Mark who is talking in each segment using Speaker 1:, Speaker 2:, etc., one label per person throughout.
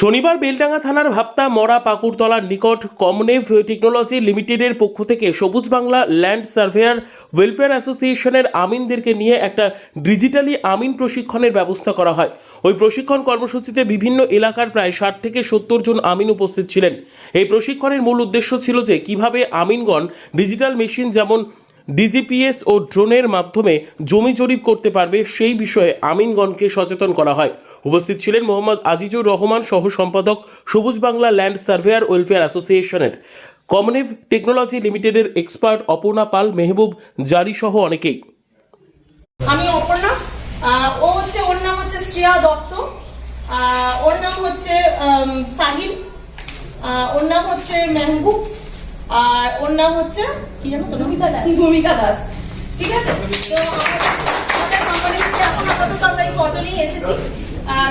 Speaker 1: শনিবার বেলডাঙ্গা থানার ভাপ্তা মরা পাকুড়তলার নিকট কমনেভ টেকনোলজি লিমিটেডের পক্ষ থেকে সবুজ বাংলা ল্যান্ড সার্ভেয়ার ওয়েলফেয়ার অ্যাসোসিয়েশনের আমিনদেরকে নিয়ে একটা ডিজিটালি আমিন প্রশিক্ষণের ব্যবস্থা করা হয়। ওই প্রশিক্ষণ কর্মসূচিতে বিভিন্ন এলাকার প্রায় 60 থেকে 70 জন আমিন উপস্থিত ছিলেন। এই প্রশিক্ষণের মূল উদ্দেশ্য ছিল যে কিভাবে আমিনগণ ডিজিটাল মেশিন যেমন ডিজিপিএস ও ড্রোনের মাধ্যমে জমি জরিপ করতে পারবে সেই বিষয়ে আমিনগণকে সচেতন করা হয়। উপস্থিত ছিলেন মোহাম্মদ আজিজুর রহমান, সহ সম্পাদক, সবুজ বাংলা ল্যান্ড সার্ভেয়ার ওয়েলফেয়ার অ্যাসোসিয়েশনের, কমনেভ টেকনোলজি লিমিটেডের এক্সপার্ট অপর্ণা পাল, মেহবুব জারি সহ অনেকেই।
Speaker 2: আমি অপর্ণা, ওর নাম হচ্ছে শ্রেয়া দত্ত, ওর নাম হচ্ছে সাহিল, ওর নাম হচ্ছে মেহবুব, আর ওর নাম হচ্ছে কি জানো তো, ভূমিকা দাস। ঠিক আছে, তো আমাদের কোম্পানি থেকে এখন আপাতত আমরা এই কজনই এসেছি।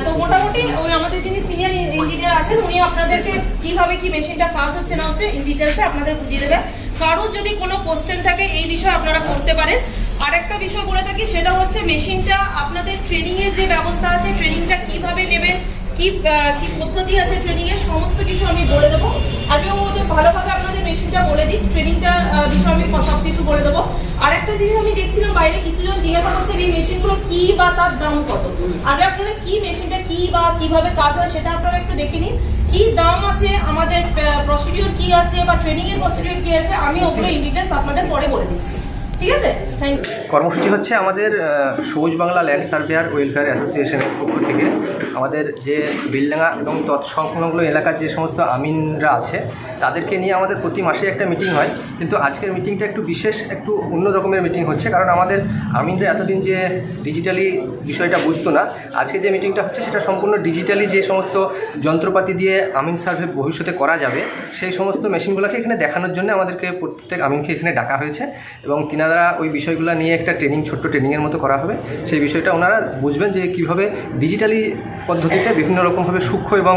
Speaker 2: তো মোটামুটি ওই আমাদের যিনি সিনিয়র ইঞ্জিনিয়ার আছেন উনি আপনাদেরকে কিভাবে কি মেশিনটা কাজ হচ্ছে না হচ্ছে ইন ডিটেলসে আপনাদের বুঝিয়ে দেবে। কারোর যদি কোনো কোশ্চেন থাকে এই বিষয়ে আপনারা করতে পারেন। আর একটা বিষয় বলে থাকি, সেটা হচ্ছে মেশিনটা আপনাদের ট্রেনিং এর যে ব্যবস্থা আছে, ট্রেনিংটা কিভাবে নেবেন, কি কি পদ্ধতি আছে ট্রেনিং এর, সমস্ত কিছু আমি বলে দেবো। আগেও ওদের ভালোভাবে আপনাদের মেশিনটা বলে দিই, ট্রেনিংটা বিষয়ে আমি সবকিছু বলে দেবো। আর একটা জিনিস আমি দেখছিলাম বাইরে কিছুজন জিজ্ঞাসা করছেন এই মেশিনগুলো কি বা তার দাম কত। আগে আপনারা কি মেশিনটা কি বা কিভাবে কাজ হয় সেটা আপনারা একটু দেখে নিন। কি দাম আছে, আমাদের প্রসিডিউর কি আছে বা ট্রেনিং এর প্রসিডিউর কি আছে, আমি ওগুলো ইন ডিটেলস আপনাদের পরে বলে দিচ্ছি। ঠিক আছে, থ্যাংক ইউ।
Speaker 3: কর্মসূচি হচ্ছে আমাদের সবুজ বাংলা ল্যান্ড সার্ভেয়ার ওয়েলফেয়ার অ্যাসোসিয়েশনের পক্ষ থেকে আমাদের যে বেলডাঙ্গা এবং তৎসংলগ্ন এলাকার যে সমস্ত আমিনরা আছে তাদেরকে নিয়ে আমাদের প্রতি মাসে একটা মিটিং হয়। কিন্তু আজকের মিটিংটা একটু বিশেষ, একটু অন্য রকমের মিটিং হচ্ছে, কারণ আমাদের আমিনরা এতদিন যে ডিজিটালি বিষয়টা বুঝতো না, আজকে যে মিটিংটা হচ্ছে সেটা সম্পূর্ণ ডিজিটালি যে সমস্ত যন্ত্রপাতি দিয়ে আমিন সার্ভে ভবিষ্যতে করা যাবে সেই সমস্ত মেশিনগুলোকে এখানে দেখানোর জন্য আমাদেরকে প্রত্যেক আমিনকে এখানে ডাকা হয়েছে এবং তিনারা ওই বিষয়গুলো নিয়ে একটা ট্রেনিং, ছোট্ট ট্রেনিংয়ের মতো করা হবে। সেই বিষয়টা ওনারা বুঝবেন যে কীভাবে ডিজিটালি পদ্ধতিতে বিভিন্ন রকমভাবে সূক্ষ্ম এবং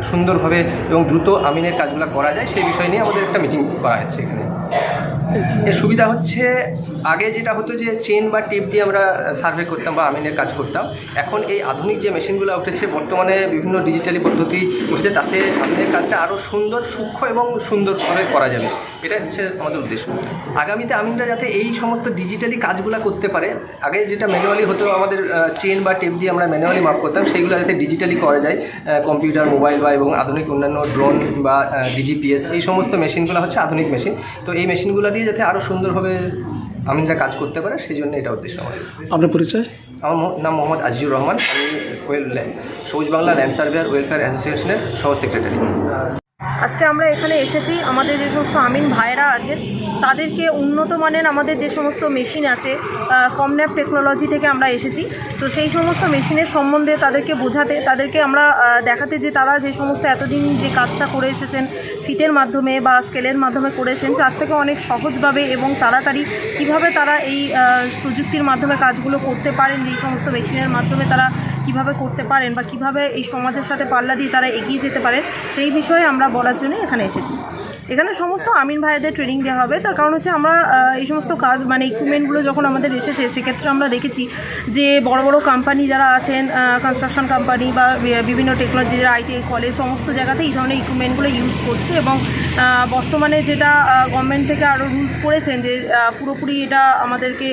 Speaker 3: সুন্দরভাবে এবং দ্রুত আমিনের কাজগুলো করা যায়, সেই বিষয় নিয়ে আমাদের একটা মিটিং করা হচ্ছে এখানে। এর সুবিধা হচ্ছে আগে যেটা হতো যে চেন বা টেপ দিয়ে আমরা সার্ভে করতাম বা আমিনের কাজ করতাম, এখন এই আধুনিক যে মেশিনগুলো উঠেছে বর্তমানে বিভিন্ন ডিজিটালি পদ্ধতি উঠেছে, তাতে আমিনের কাজটা আরও সুন্দর, সূক্ষ্ম এবং সুন্দর করে করা যাবে। এটা হচ্ছে আমাদের উদ্দেশ্য। আগামীতে আমিনরা যাতে এই সমস্ত ডিজিটালি কাজগুলো করতে পারে, আগে যেটা ম্যানুয়ালি হতো আমাদের চেন বা টেপ দিয়ে আমরা ম্যানুয়ালি মাপ করতাম, সেইগুলো যাতে ডিজিটালি করা যায়, কম্পিউটার, মোবাইল বা এবং আধুনিক অন্যান্য ড্রোন বা ডিজিপিএস, এই সমস্ত মেশিনগুলো হচ্ছে আধুনিক মেশিন। তো এই মেশিনগুলো দিয়ে যাতে আরও সুন্দরভাবে আমিনরা কাজ করতে পারে, সেই জন্য এটা উদ্দেশ্য আমাদের।
Speaker 4: আপনার পরিচয়?
Speaker 3: আমার নাম মোহাম্মদ আজিজুর রহমান, আমি সবুজ বাংলা ল্যান্ড সার্ভেয়ার ওয়েলফেয়ার অ্যাসোসিয়েশনের সহ সেক্রেটারি।
Speaker 2: আজকে আমরা এখানে এসেছি, আমাদের যে সমস্ত আমিন ভাইরা আছেন তাদেরকে উন্নত মানের আমাদের যে সমস্ত মেশিন আছে, কমনেভ টেকনোলজি থেকে আমরা এসেছি, তো সেই সমস্ত মেশিনের সম্বন্ধে তাদেরকে বোঝাতে, তাদেরকে আমরা দেখাতে যে তারা যে সমস্ত এতদিন যে কাজটা করে এসেছেন ফিটের মাধ্যমে বা স্কেলের মাধ্যমে করে এসেছেন, তার থেকে অনেক সহজভাবে এবং তাড়াতাড়ি কীভাবে তারা এই প্রযুক্তির মাধ্যমে কাজগুলো করতে পারেন, যেই সমস্ত মেশিনের মাধ্যমে তারা কিভাবে করতে পারেন বা কিভাবে এই সমাজের সাথে পাল্লা দিয়ে তারা এগিয়ে যেতে পারেন, সেই বিষয়ে আমরা বলার জন্য এখানে এসেছি। এখানে সমস্ত আমিন ভাইদের ট্রেনিং দেওয়া হবে, তার কারণ হচ্ছে আমরা এই সমস্ত কাজ মানে ইকুইপমেন্টগুলো যখন আমাদের এসেছে সেক্ষেত্রে আমরা দেখেছি যে বড় বড় কোম্পানি যারা আছেন, কনস্ট্রাকশন কোম্পানি বা বিভিন্ন টেকনোলজি, আইটিআই কলেজ, সমস্ত জায়গাতে এই ধরনের ইকুইপমেন্টগুলো ইউজ করছে এবং বর্তমানে যেটা গভর্নমেন্ট থেকে আরও রুলস করেছেন যে পুরোপুরি এটা আমাদেরকে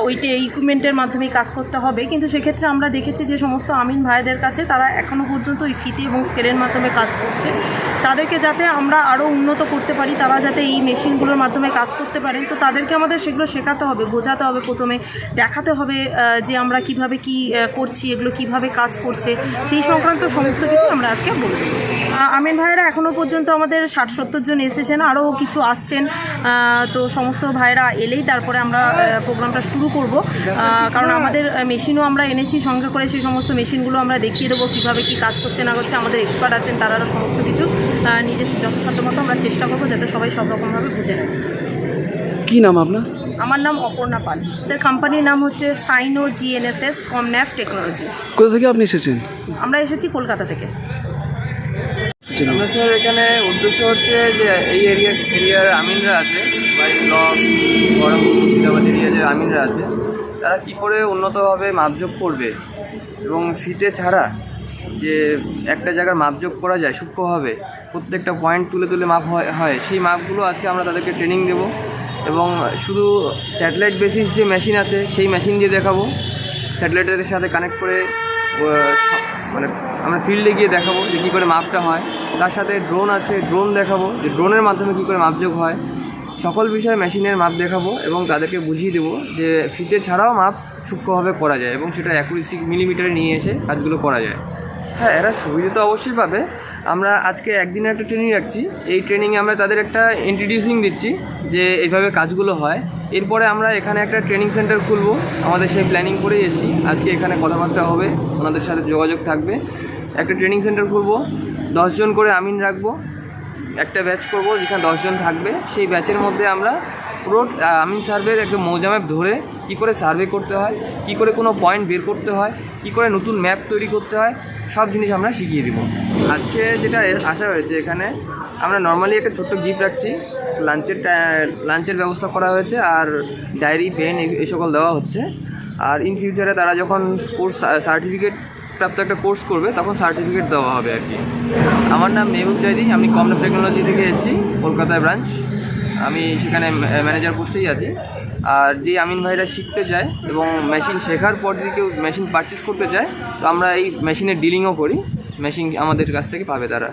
Speaker 2: ওইটা ইকুইপমেন্টের মাধ্যমেই কাজ করতে হবে, কিন্তু সেক্ষেত্রে আমরা দেখেছি যে সমস্ত আমিন ভাইদের কাছে তারা এখনও পর্যন্ত ওই ফিতে এবং স্কেলের মাধ্যমে কাজ করছে। তাদেরকে যাতে আমরা আরও উন্নত করতে পারি, তারা যাতে এই মেশিনগুলোর মাধ্যমে কাজ করতে পারেন, তো তাদেরকে আমাদের সেগুলো শেখাতে হবে, বোঝাতে হবে, প্রথমে দেখাতে হবে যে আমরা কিভাবে কি করছি, এগুলো কিভাবে কাজ করছে, সেই সংক্রান্ত সমস্ত কিছু আমরা আজকে বলব। আমিন ভাইয়েরা এখনও পর্যন্ত আমাদের 60-70 জন এসেছেন, আরও কিছু আসছেন, তো সমস্ত ভাইয়েরা এলেই তারপরে আমরা প্রোগ্রামটা শুরু করব, কারণ আমাদের মেশিনও আমরা এনেছি সঙ্গে করে, সেই সমস্ত মেশিনগুলো আমরা দেখিয়ে দেবো কীভাবে কি কাজ করছে না করছে। আমাদের এক্সপার্ট আছেন, তারা সমস্ত কিছু নিজস্ব যথাসাধ্য মতো আমরা চেষ্টা করবো যাতে সবাই সব রকমভাবে বুঝে নেয়।
Speaker 4: কী নাম আপনার?
Speaker 2: আমার নাম অপর্ণা পাল, আমাদের কোম্পানির নাম হচ্ছে সাইনো জিএনএসএস কমনেভ টেকনোলজি।
Speaker 4: কোথা থেকে আপনি এসেছেন?
Speaker 2: আমরা এসেছি কলকাতা থেকে।
Speaker 5: আমরা স্যার এখানে উদ্দেশ্য হচ্ছে যে এই এরিয়ার আমিনরা আছে বা এই ব্লক বহরমপুর মুর্শিদাবাদ এরিয়ার যে আমিনরা আছে তারা কী করে উন্নতভাবে মাপজোক করবে এবং ফিটে ছাড়া যে একটা জায়গার মাপযোগ করা যায় সূক্ষ্মভাবে, প্রত্যেকটা পয়েন্ট তুলে তুলে মাপ হয় সেই মাপগুলো আজকে আমরা তাদেরকে ট্রেনিং দেবো। এবং শুধু স্যাটেলাইট বেসিস যে মেশিন আছে সেই মেশিন দিয়ে দেখাবো, স্যাটেলাইটের সাথে কানেক্ট করে মানে আমরা ফিল্ডে গিয়ে দেখাবো যে কী করে মাপটা হয়। তার সাথে ড্রোন আছে, ড্রোন দেখাবো যে ড্রোনের মাধ্যমে কী করে মাপযোগ হয়। সকল বিষয়ে মেশিনের মাপ দেখাবো এবং তাদেরকে বুঝিয়ে দেবো যে ফিতে ছাড়াও মাপ সূক্ষ্মভাবে করা যায় এবং সেটা অ্যাকুরেসি মিলিমিটারে নিয়ে এসে কাজগুলো করা যায়। হ্যাঁ, এরা সুবিধা তো অবশ্যই পাবে। আমরা আজকে একদিনের একটা ট্রেনিং রাখছি, এই ট্রেনিংয়ে আমরা তাদের একটা ইন্ট্রোডিউসিং দিচ্ছি যে এইভাবে কাজগুলো হয়। এরপরে আমরা এখানে একটা ট্রেনিং সেন্টার খুলবো, আমাদের সেই প্ল্যানিং করেই এসেছি। আজকে এখানে কথাবার্তা হবে, ওনাদের সাথে যোগাযোগ থাকবে। একটা ট্রেনিং সেন্টার খুলবো, 10 জন করে আমিন রাখবো, একটা ব্যাচ করব যেখানে 10 জন থাকবে। সেই ব্যাচের মধ্যে আমরা পুরো আমিন সার্ভের একদম মৌজা ম্যাপ ধরে কী করে সার্ভে করতে হয়, কী করে কোনো পয়েন্ট বের করতে হয়, কী করে নতুন ম্যাপ তৈরি করতে হয়, সব জিনিস আমরা শিখিয়ে দেবো। আজকে যেটা আশা হয়েছে, এখানে আমরা নর্মালি একটা ছোট্ট গিফট রাখছি, লাঞ্চের ব্যবস্থা করা হয়েছে, আর ডায়েরি, পেন এই সকল দেওয়া হচ্ছে। আর ইন ফিউচারে তারা যখন কোর্স সার্টিফিকেট প্রাপ্ত একটা কোর্স করবে তখন সার্টিফিকেট দেওয়া হবে আর কি। আমার নাম মেহবুব জাইদি, আমি কমনেপ টেকনোলজি থেকে এসেছি, কলকাতায় ব্রাঞ্চ। আমি সেখানে ম্যানেজার পোস্টেই আছি। আর যে আমিন ভাইরা শিখতে চায় এবং মেশিন শেখার পর যদি কেউ মেশিন পারচেস করতে চায়, তো আমরা এই মেশিনের ডিলিংও করি, মেশিন আমাদের কাছ থেকে পাবে তারা।